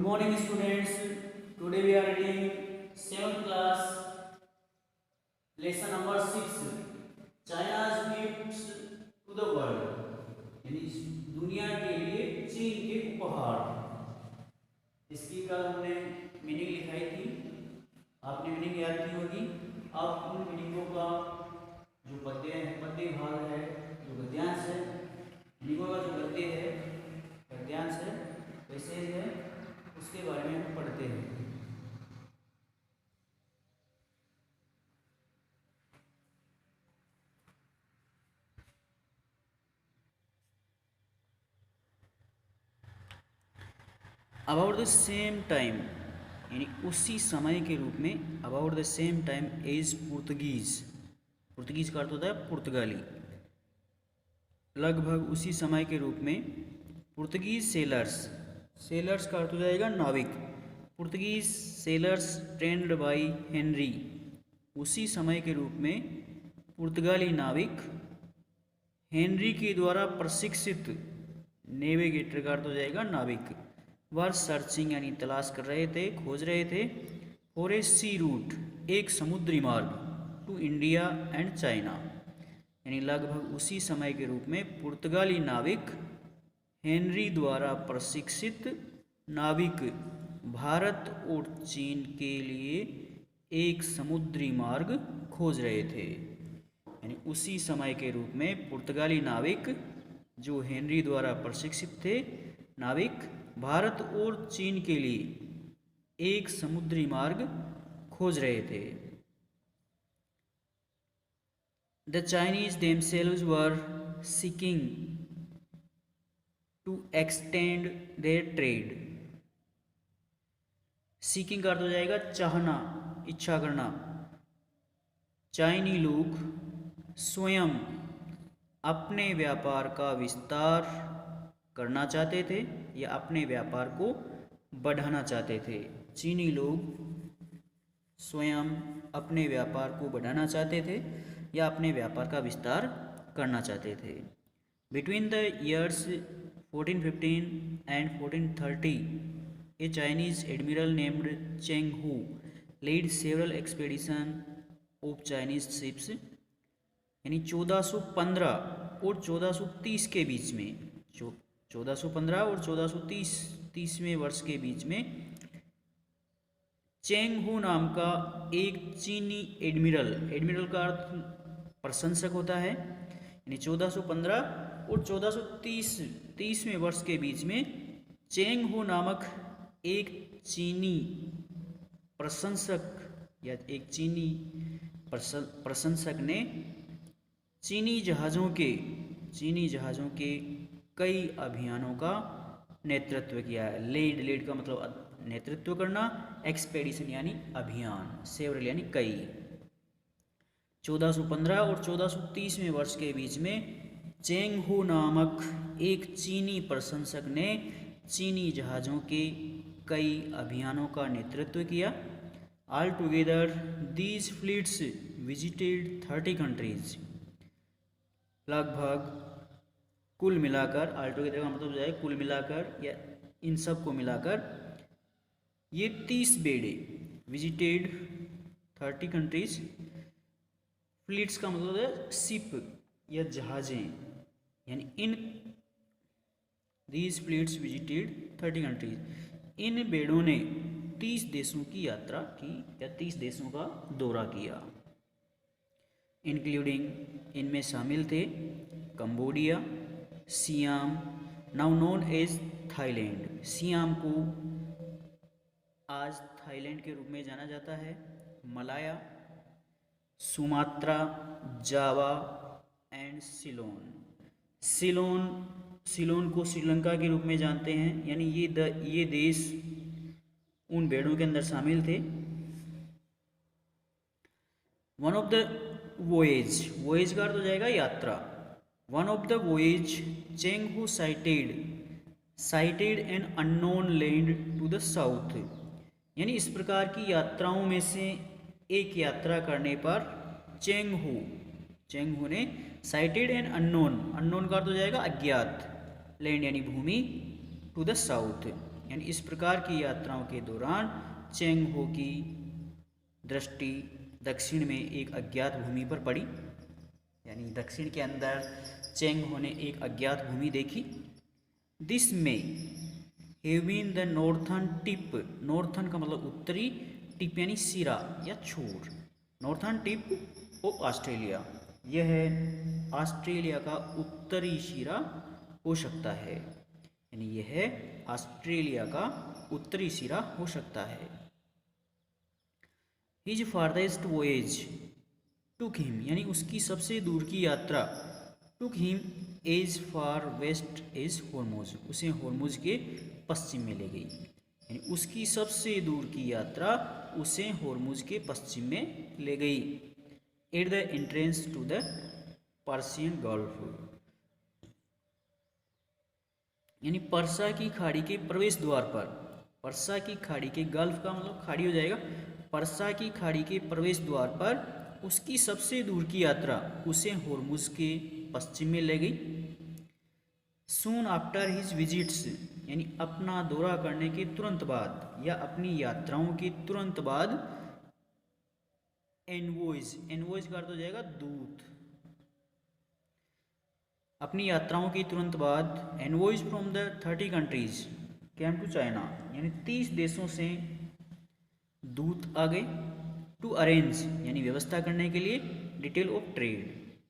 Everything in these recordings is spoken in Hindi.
morning students. Today we are reading 7th class lesson number 6 China's gifts to the world यानी दुनिया के लिए चीन के उपहार। इसकी कल हमने मीनिंग लिखाई थी, आपने मीनिंग याद की होगी। अब उन मीनिंगों का जो पद्य भाग है, जो गद्यांश है, मीनिंगों का जो गद्य है, गद्यांश है, वैसे है, उसके बारे में हम पढ़ते हैं। अबाउट द सेम टाइम यानी उसी समय के रूप में, about the same time as Portuguese, Portuguese का अर्थ होता है पुर्तगाली। लगभग उसी समय के रूप में पुर्तगीज सेलर्स, सेलर्स का अर्थ हो जाएगा नाविक। Portuguese sellers trend by Henry, उसी समय के रूप में पुर्तगाली नाविक हेनरी के द्वारा प्रशिक्षित, नेविगेटर का अर्थ हो जाएगा नाविक, वर सर्चिंग यानी तलाश कर रहे थे, खोज रहे थे, फॉर ए सी रूट, एक समुद्री मार्ग, टू इंडिया एंड चाइना। यानी लगभग उसी समय के रूप में पुर्तगाली नाविक हेनरी द्वारा प्रशिक्षित नाविक भारत और चीन के लिए एक समुद्री मार्ग खोज रहे थे। यानी उसी समय के रूप में पुर्तगाली नाविक जो हेनरी द्वारा प्रशिक्षित थे नाविक भारत और चीन के लिए एक समुद्री मार्ग खोज रहे थे। The Chinese themselves were seeking to extend their trade. Seeking का अर्थ हो जाएगा चाहना, इच्छा करना। चाइनी लोग स्वयं अपने व्यापार का विस्तार करना चाहते थे या अपने व्यापार को बढ़ाना चाहते थे। चीनी लोग स्वयं अपने व्यापार को बढ़ाना चाहते थे या अपने व्यापार का विस्तार करना चाहते थे। Between the years 1415 and 1430 a Chinese admiral named Cheng Ho lead several expedition of Chinese ships. यानी 1415 और 1430 के बीच में, 1415 और 1430वें वर्ष के बीच में चेंग हू नाम का एक चीनी एडमिरल, एडमिरल का अर्थ प्रशंसक होता है। यानी 1415 और 1430वें वर्ष के बीच में चेंग हू नामक एक चीनी प्रशंसक या एक चीनी प्रशंसक ने चीनी जहाज़ों के कई अभियानों का नेतृत्व किया है। लीड का मतलब नेतृत्व करना, एक्सपेडिशन यानी अभियान, सेवरल यानी कई। 1415 और 1430वें वर्ष के बीच में चेंग हू नामक एक चीनी प्रशंसक ने चीनी जहाज़ों के कई अभियानों का नेतृत्व किया। All together these fleets visited 30 countries. लगभग कुल मिलाकर, ऑल टुगेदर का मतलब जो है कुल मिलाकर या इन सब को मिलाकर ये 30 बेड़े, विजिटेड 30 कंट्रीज। फ्लीट्स का मतलब है शिप या जहाजें, यानी in these fleets visited 30 countries. इन बेड़ों ने 30 देशों की यात्रा की या 30 देशों का दौरा किया। इंक्लूडिंग, इनमें शामिल थे Cambodia, Siam now known as Thailand, Siam को आज थाईलैंड के रूप में जाना जाता है, Malaya, Sumatra, Java and Ceylon. Ceylon को श्रीलंका के रूप में जानते हैं। यानी ये देश उन बेड़ों के अंदर शामिल थे। वन ऑफ द वोएज का अर्थ हो जाएगा यात्रा। One of the voyage Cheng Ho sighted an unknown land to the south. यानी इस प्रकार की यात्राओं में से एक यात्रा करने पर चेंग हू ने साइटेड एन अननोन का अर्थ हो जाएगा अज्ञात, लैंड यानी भूमि, टू द साउथ यानी इस प्रकार की यात्राओं के दौरान चेंग हो की दृष्टि दक्षिण में एक अज्ञात भूमि पर पड़ी, यानी दक्षिण के अंदर चेंग हो ने एक अज्ञात भूमि देखी। दिस में having the northern tip, northern का मतलब उत्तरी, टिप यानी सिरा या छोर, नॉर्थन टिप ऑफ ऑस्ट्रेलिया, यह ऑस्ट्रेलिया का उत्तरी सिरा हो सकता है, यानी यह ऑस्ट्रेलिया का उत्तरी सिरा हो सकता है। His farthest voyage took him, यानी उसकी सबसे दूर की यात्रा, took him as far west as Hormuz, उसे होर्मुज के पश्चिम में ले गई, यानी उसकी सबसे दूर की यात्रा उसे होर्मुज के पश्चिम में ले गई। At the entrance to the Persian Gulf, यानी पर्सा की खाड़ी के प्रवेश द्वार पर, पर्सा की खाड़ी के, गल्फ का मतलब खाड़ी हो जाएगा, पर्सा की खाड़ी के प्रवेश द्वार पर उसकी सबसे दूर की यात्रा उसे होर्मुज के पश्चिम में ले गई। सून आफ्टर हिज विजिट्स, यानी अपना दौरा करने के तुरंत बाद या अपनी यात्राओं के तुरंत बाद, एनवॉयज, एनवॉयज का अर्थ हो जाएगा दूत, अपनी यात्राओं के तुरंत बाद envoys from the 30 countries came to China, यानी 30 देशों से दूत आ गए। टू अरेंज, यानी व्यवस्था करने के लिए, डिटेल ऑफ ट्रेड,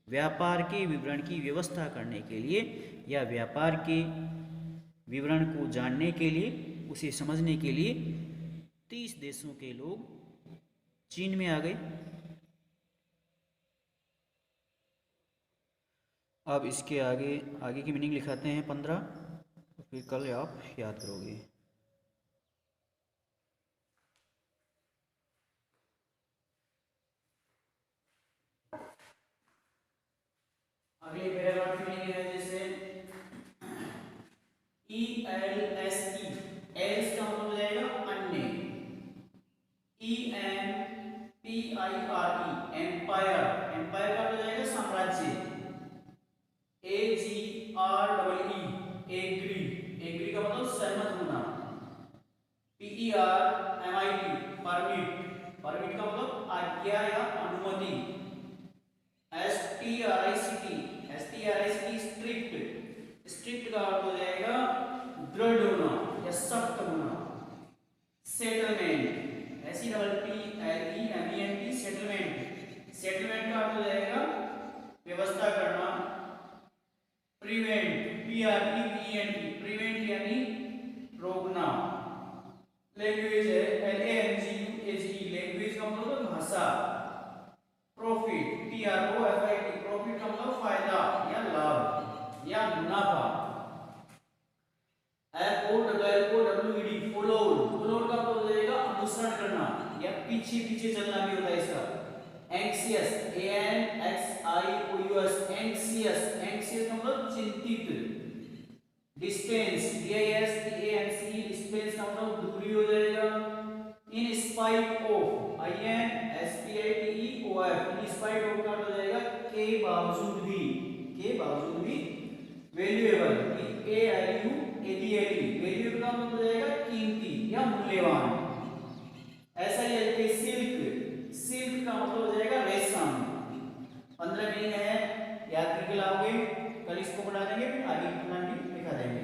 व्यापार के विवरण की व्यवस्था करने के लिए या व्यापार के विवरण को जानने के लिए, उसे समझने के लिए 30 देशों के लोग चीन में आ गए। अब इसके आगे आगे की मीनिंग लिखाते हैं 15, तो फिर कल आप याद करोगे। अगले पैराग्राफ की मीनिंग है जैसे ELSE, एल्स का मतलब हो जाएगा अन्य, EMPIRE एम्पायर, एम्पायर का हो जाएगा साम्राज्य, AGREE एग्री, एग्री का मतलब सहमत होना, PERMIT परमिट, परमिट का मतलब आज्ञा या अनुमति, STRICT स्ट्रिक्ट, स्ट्रिक्ट का अर्थ हो जाएगा दृढ़ होना या सख्त होना। सेटलमेंट, SETLEMENT सेटलमेंट, सेटलमेंट का अर्थ हो जाएगा व्यवस्था करना। प्रिवेंट, PREVENT प्रिवेंट यानी रोकना। लैंग्वेज है LANGUAGE, लैंग्वेज का मतलब भाषा। प्रॉफिट, PROFIT प्रॉफिट का मतलब फायदा या लाभ या मुनाफा। FOLLOWED फॉलोड, फॉलोड का मतलब हो जाएगा अनुसरण करना या पीछे पीछे चलना भी होता है इसका। एंक्सियस, ANXIOUS एंक्सियस, एंक्सियस का मतलब चिंतित। डिस्टेंस, DISTANCE डिस्टेंस का मतलब दूरी हो जाएगा। In spite of, INSPITEOF in spite of का हो जाएगा के बावजूद भी, के बावजूद भी। वैल्यूएबल, VALUABLE वैल्यूएबल का मतलब हो जाएगा कीमती या मूल्यवान। ऐसा ही है सिल्क, सिल्क का मतलब हो जाएगा रेशम। 15 मीनिंग है, याद करके लाओगे, कल इसको पढ़ा देंगे, फिर आगे की भी दिखा देंगे।